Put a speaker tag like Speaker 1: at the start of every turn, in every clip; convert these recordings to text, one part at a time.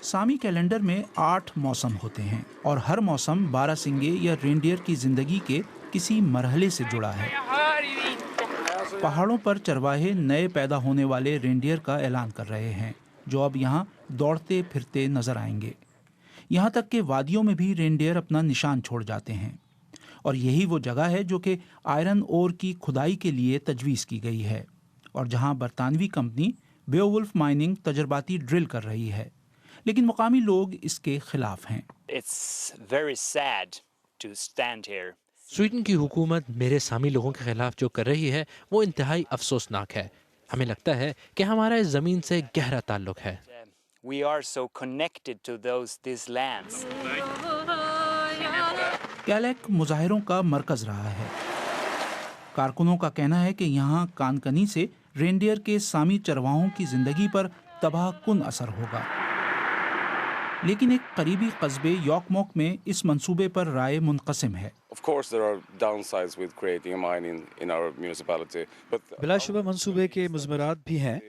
Speaker 1: सामी calendar में 8 मौसम होते हैं और हर मौसम बारहसिंगे या रेंडियर की जिंदगी के किसी मरहले से जुड़ा है। पहाड़ों पर चरवाहे नए पैदा होने वाले रेंडियर का ऐलान कर रहे हैं, जो अब यहाँ दौड़ते फिरते नजर आएंगे। यहाँ तक कि वादियों में भी रेंडियर अपना निशान छोड़ जाते हैं। और यही वो जगह है जो कि आयरन ओर की खुदाई के लिए तजवीज़ की गई है और जहाँ बरतानवी कंपनी बेओवुल्फ माइनिंग तजर्बाती ड्रिल कर रही है, लेकिन मुकामी लोग इसके खिलाफ हैं।
Speaker 2: स्वीडन की हुकूमत मेरे सामी लोगों के खिलाफ जो कर रही है वो इंतहाई अफसोसनाक है। हमें लगता है कि हमारा इस ज़मीन से गहरा ताल्लुक है।
Speaker 1: कैलेक मुजाहिरों का मरकज रहा है। कारकुनों का कहना है कि यहाँ कानकनी से रेंडियर के सामी चरवाहों की जिंदगी पर तबाहकुन असर होगा, लेकिन एक करीबी कस्बे यॉकमॉक में इस मंसूबे पर राय मुनक़सिम है।
Speaker 3: बिलाशुबा मंसूबे के मुज़मरात भी हैं,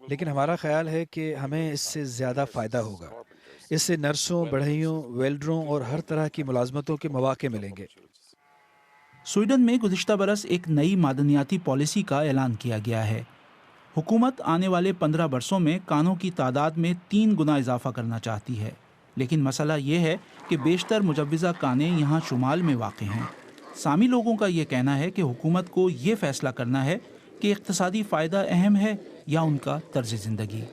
Speaker 3: लेकिन हमारा ख्याल है कि हमें इससे ज़्यादा फ़ायदा होगा। इससे नर्सों, बढ़इयों, वेल्डरों और हर तरह की मुलाजमतों के मौके मिलेंगे।
Speaker 1: स्वीडन में गुज़िश्ता बरस एक नई मादनियाती पॉलिसी का ऐलान किया गया है। हुकूमत आने वाले 15 बरसों में कानों की तादाद में 3 गुना इजाफा करना चाहती है, लेकिन मसला ये है कि बेशतर मुजव्वज़ा कानें यहाँ शुमाल में वाक़ हैं। सामी लोगों का ये कहना है कि हुकूमत को ये फ़ैसला करना है कि इक़्तिसादी फ़ायदा अहम है या उनका तर्ज़ ज़िंदगी।